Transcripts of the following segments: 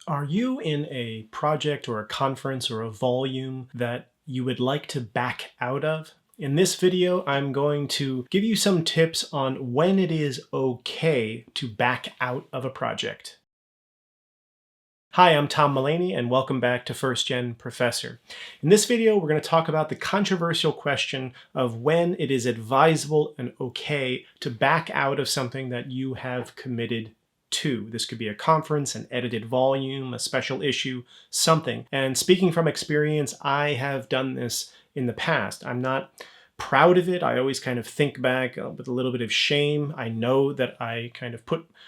Are you in a project or a conference or a volume that you would like to back out of? In this video, I'm going to give you some tips on when it is okay to back out of a project. Hi, I'm Tom Mullaney, and welcome back to First Gen Professor. In this video, we're going to talk about the controversial question of when it is advisable and okay to back out of something that you have committed to. This could be a conference, an edited volume, a special issue, something. And speaking from experience, I have done this in the past. I'm not proud of it. I always kind of think back with a little bit of shame. I know that I kind of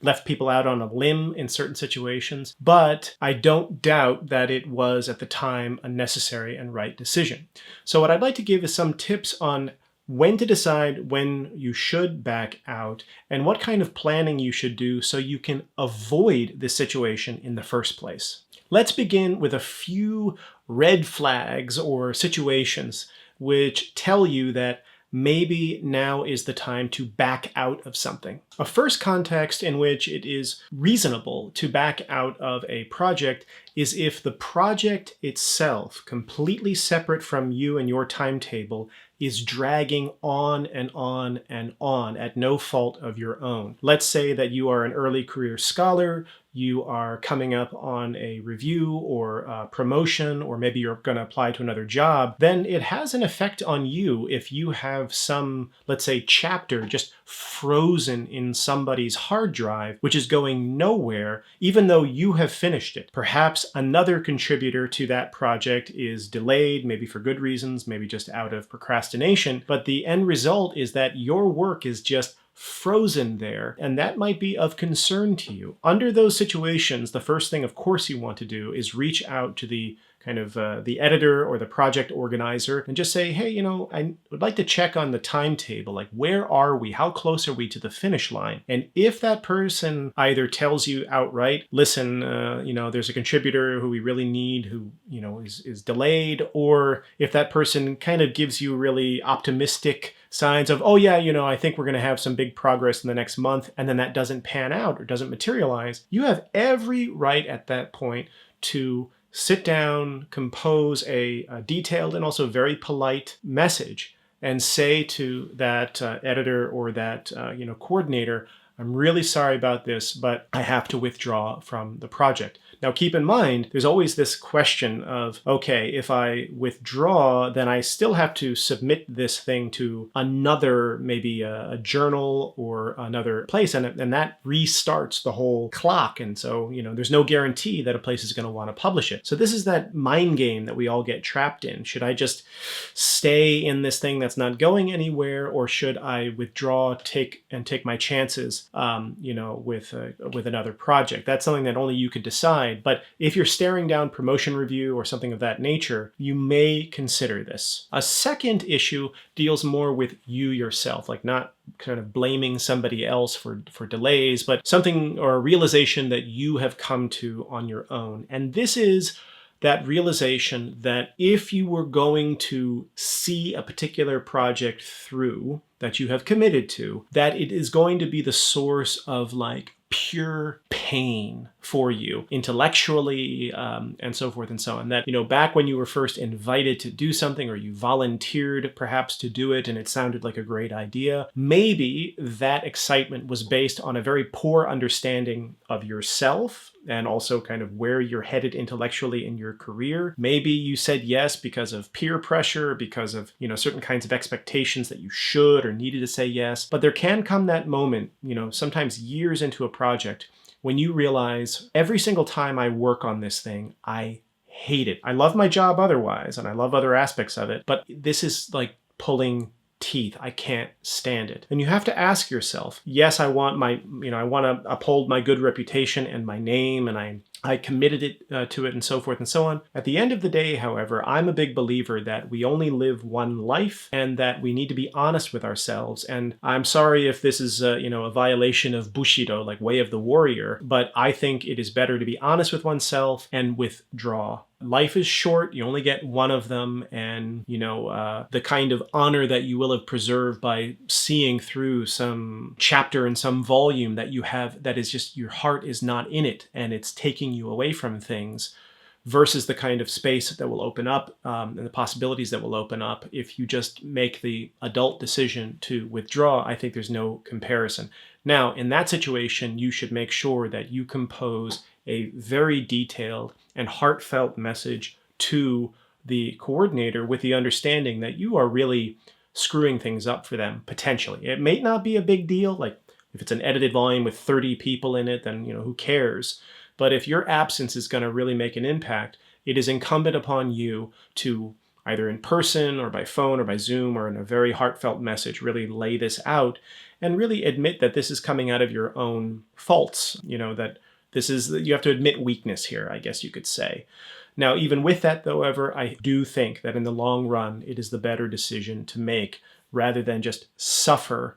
left people out on a limb in certain situations, but I don't doubt that it was at the time a necessary and right decision. So what I'd like to give is some tips on when to decide when you should back out and what kind of planning you should do so you can avoid this situation in the first place. Let's begin with a few red flags or situations which tell you that maybe now is the time to back out of something. A first context in which it is reasonable to back out of a project is if the project itself, completely separate from you and your timetable, is dragging on and on and on at no fault of your own. Let's say that you are an early career scholar, you are coming up on a review or a promotion, or maybe you're going to apply to another job, then it has an effect on you if you have some, let's say, chapter just frozen in somebody's hard drive, which is going nowhere, even though you have finished it. Perhaps another contributor to that project is delayed, maybe for good reasons, maybe just out of procrastination, but the end result is that your work is just frozen there, and that might be of concern to you. Under those situations, the first thing, of course, you want to do is reach out to the the editor or the project organizer and just say, hey, I would like to check on the timetable. Like, where are we? How close are we to the finish line? And if that person either tells you outright, listen, there's a contributor who we really need who, is delayed, or if that person kind of gives you really optimistic signs of, oh yeah, I think we're going to have some big progress in the next month, and then that doesn't pan out or doesn't materialize, you have every right at that point to sit down, compose a detailed and also very polite message, and say to that editor or that coordinator, I'm really sorry about this, but I have to withdraw from the project. Now, keep in mind, there's always this question of, okay, if I withdraw, then I still have to submit this thing to another, maybe a journal or another place, and that restarts the whole clock. And so, there's no guarantee that a place is going to want to publish it. So this is that mind game that we all get trapped in. Should I just stay in this thing that's not going anywhere, or should I withdraw, take my chances, with another project? That's something that only you can decide. But if you're staring down promotion review or something of that nature, you may consider this. A second issue deals more with you yourself, like not kind of blaming somebody else for delays, but something or a realization that you have come to on your own. And this is that realization that if you were going to see a particular project through that you have committed to, that it is going to be the source of pure pain for you intellectually, and so forth and so on. That, back when you were first invited to do something, or you volunteered perhaps to do it and it sounded like a great idea, maybe that excitement was based on a very poor understanding of yourself and also kind of where you're headed intellectually in your career. Maybe you said yes because of peer pressure, because of, certain kinds of expectations that you should or needed to say yes. But there can come that moment, sometimes years into a project, when you realize every single time I work on this thing, I hate it. I love my job otherwise, and I love other aspects of it, but this is like pulling teeth. I can't stand it. And you have to ask yourself, yes, I want I want to uphold my good reputation and my name, and I committed it to it, and so forth and so on. At the end of the day, however, I'm a big believer that we only live one life, and that we need to be honest with ourselves. And I'm sorry if this is a violation of Bushido, like way of the warrior, but I think it is better to be honest with oneself and withdraw. Life is short, you only get one of them, and the kind of honor that you will have preserved by seeing through some chapter in some volume that you have, that is just, your heart is not in it, and it's taking taking you away from things versus the kind of space that will open up and the possibilities that will open up if you just make the adult decision to withdraw. I think there's no comparison. Now, in that situation, you should make sure that you compose a very detailed and heartfelt message to the coordinator with the understanding that you are really screwing things up for them, potentially. It may not be a big deal, like if it's an edited volume with 30 people in it, then who cares? But if your absence is going to really make an impact, it is incumbent upon you to either in person or by phone or by Zoom or in a very heartfelt message, really lay this out and really admit that this is coming out of your own faults, that you have to admit weakness here, I guess you could say. Now, even with that, however, I do think that in the long run, it is the better decision to make rather than just suffer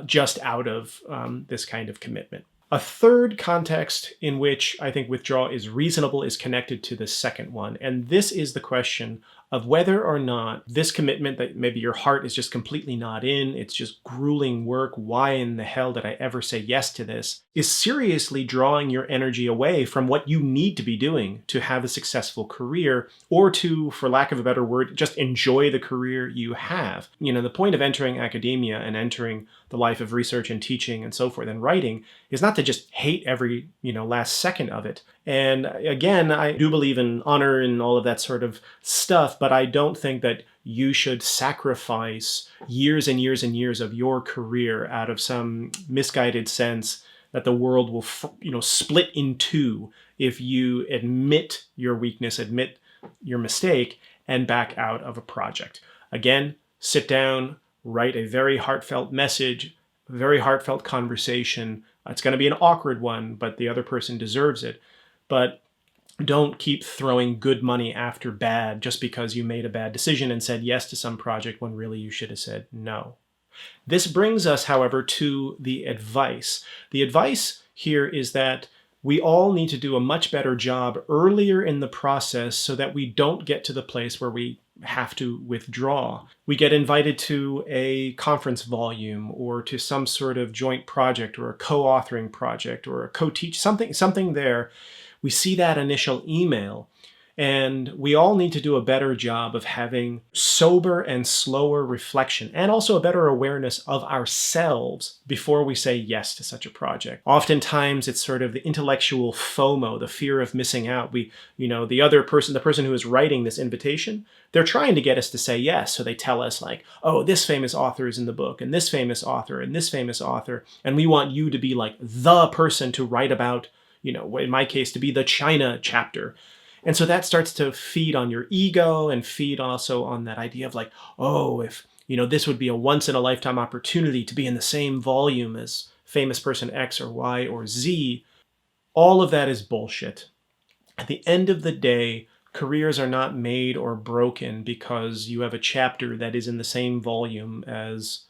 just out of this kind of commitment. A third context in which I think withdrawal is reasonable is connected to the second one. And this is the question of whether or not this commitment that maybe your heart is just completely not in, it's just grueling work, why in the hell did I ever say yes to this, is seriously drawing your energy away from what you need to be doing to have a successful career or to, for lack of a better word, just enjoy the career you have. The point of entering academia and entering the life of research and teaching and so forth and writing is not to just hate every, last second of it. And again, I do believe in honor and all of that sort of stuff, but I don't think that you should sacrifice years and years and years of your career out of some misguided sense that the world will, split in two if you admit your weakness, admit your mistake, and back out of a project. Again, sit down, write a very heartfelt message, a very heartfelt conversation. It's going to be an awkward one, but the other person deserves it. But don't keep throwing good money after bad just because you made a bad decision and said yes to some project when really you should have said no. This brings us, however, to the advice. The advice here is that we all need to do a much better job earlier in the process so that we don't get to the place where we have to withdraw. We get invited to a conference volume or to some sort of joint project or a co-authoring project or a co-teach, something there. We see that initial email, and we all need to do a better job of having sober and slower reflection and also a better awareness of ourselves before we say yes to such a project. Oftentimes, it's sort of the intellectual FOMO, the fear of missing out. The person who is writing this invitation, they're trying to get us to say yes. So they tell us like, oh, this famous author is in the book and this famous author and this famous author. And we want you to be like the person to write about, in my case, to be the China chapter. And so that starts to feed on your ego and feed also on that idea of like, oh, if, this would be a once in a lifetime opportunity to be in the same volume as famous person X or Y or Z. All of that is bullshit. At the end of the day, careers are not made or broken because you have a chapter that is in the same volume as,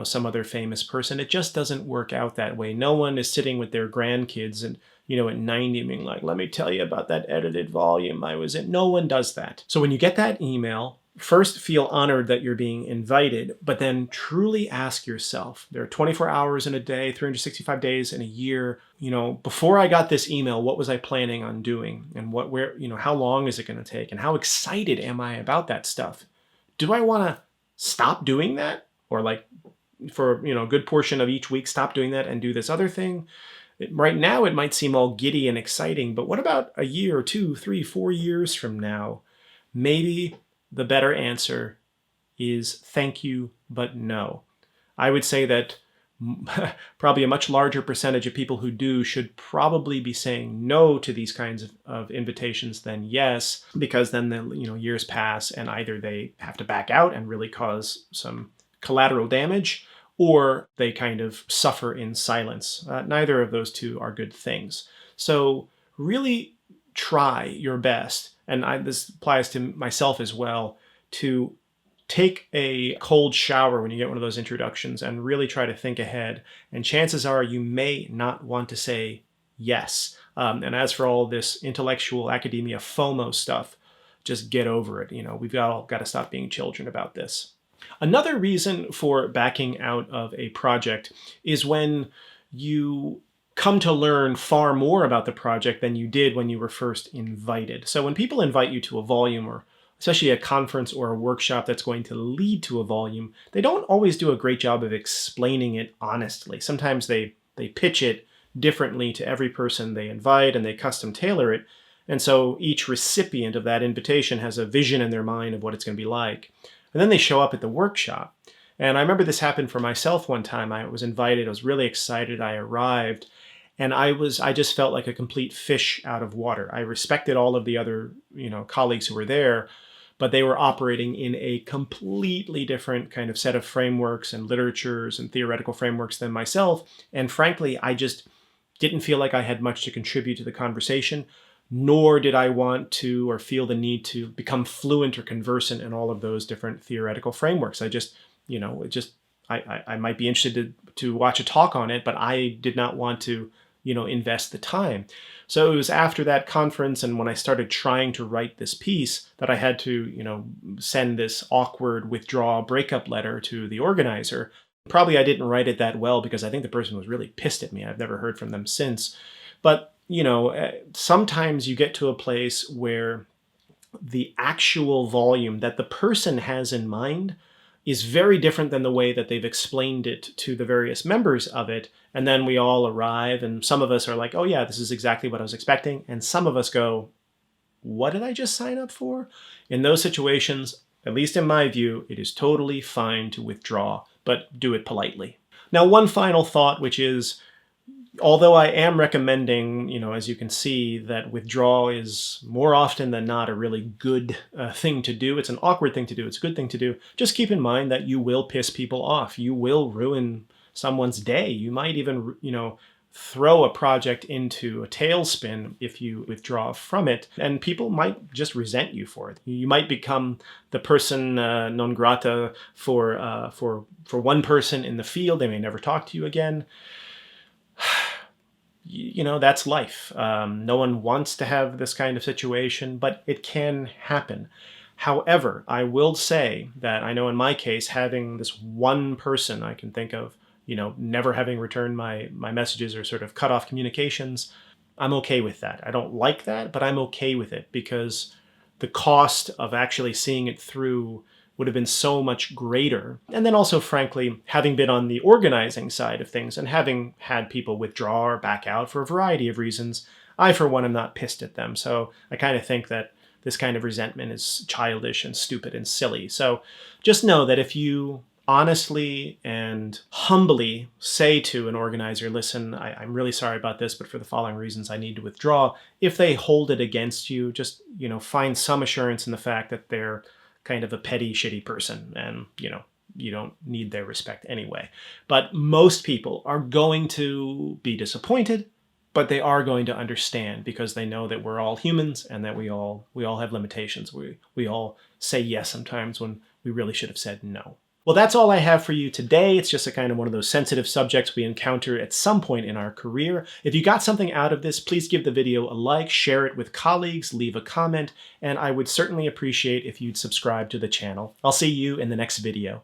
some other famous person. It just doesn't work out that way. No one is sitting with their grandkids and, at 90 being like, let me tell you about that edited volume I was in. No one does that. So when you get that email, first feel honored that you're being invited, but then truly ask yourself, there are 24 hours in a day, 365 days in a year. Before I got this email, what was I planning on doing? And how long is it going to take? And how excited am I about that stuff? Do I want to stop doing that? Or like for, a good portion of each week, stop doing that and do this other thing? Right now, it might seem all giddy and exciting, but what about a year, 2, 3, 4 years from now? Maybe the better answer is thank you, but no. I would say that probably a much larger percentage of people who do should probably be saying no to these kinds of invitations than yes, because then years pass and either they have to back out and really cause some collateral damage, or they kind of suffer in silence. Neither of those two are good things. So really try your best, and this applies to myself as well, to take a cold shower when you get one of those introductions and really try to think ahead. And chances are you may not want to say yes. And as for all this intellectual academia FOMO stuff, just get over it. We've all got to stop being children about this. Another reason for backing out of a project is when you come to learn far more about the project than you did when you were first invited. So when people invite you to a volume, or especially a conference or a workshop that's going to lead to a volume, they don't always do a great job of explaining it honestly. Sometimes they pitch it differently to every person they invite, and they custom tailor it. And so each recipient of that invitation has a vision in their mind of what it's going to be like. And then they show up at the workshop. And I remember this happened for myself one time. I was invited, I was really excited, I arrived, and I just felt like a complete fish out of water. I respected all of the other, colleagues who were there, but they were operating in a completely different kind of set of frameworks and literatures and theoretical frameworks than myself. And frankly, I just didn't feel like I had much to contribute to the conversation, nor did I want to or feel the need to become fluent or conversant in all of those different theoretical frameworks. I might be interested to watch a talk on it, but I did not want to, invest the time. So it was after that conference, and when I started trying to write this piece, that I had to, send this awkward withdrawal breakup letter to the organizer. Probably I didn't write it that well because I think the person was really pissed at me. I've never heard from them since. But, sometimes you get to a place where the actual volume that the person has in mind is very different than the way that they've explained it to the various members of it. And then we all arrive, and some of us are like, oh yeah, this is exactly what I was expecting. And some of us go, what did I just sign up for? In those situations, at least in my view, it is totally fine to withdraw, but do it politely. Now, one final thought, which is, although I am recommending, as you can see, that withdrawal is more often than not a really good thing to do. It's an awkward thing to do. It's a good thing to do. Just keep in mind that you will piss people off. You will ruin someone's day. You might even, throw a project into a tailspin if you withdraw from it, and people might just resent you for it. You might become the person non grata for one person in the field. They may never talk to you again. That's life. No one wants to have this kind of situation, but it can happen. However, I will say that I know in my case, having this one person I can think of, never having returned my messages or sort of cut off communications, I'm okay with that. I don't like that, but I'm okay with it because the cost of actually seeing it through would have been so much greater. And then also, frankly, having been on the organizing side of things and having had people withdraw or back out for a variety of reasons, I, for one, am not pissed at them. So I kind of think that this kind of resentment is childish and stupid and silly. So just know that if you honestly and humbly say to an organizer, listen, I'm really sorry about this, but for the following reasons, I need to withdraw. If they hold it against you, just, find some assurance in the fact that they're kind of a petty, shitty person, and, you don't need their respect anyway. But most people are going to be disappointed, but they are going to understand because they know that we're all humans and that we all have limitations. We all say yes sometimes when we really should have said no. Well, that's all I have for you today. It's just a kind of one of those sensitive subjects we encounter at some point in our career. If you got something out of this, please give the video a like, share it with colleagues, leave a comment, and I would certainly appreciate if you'd subscribe to the channel. I'll see you in the next video.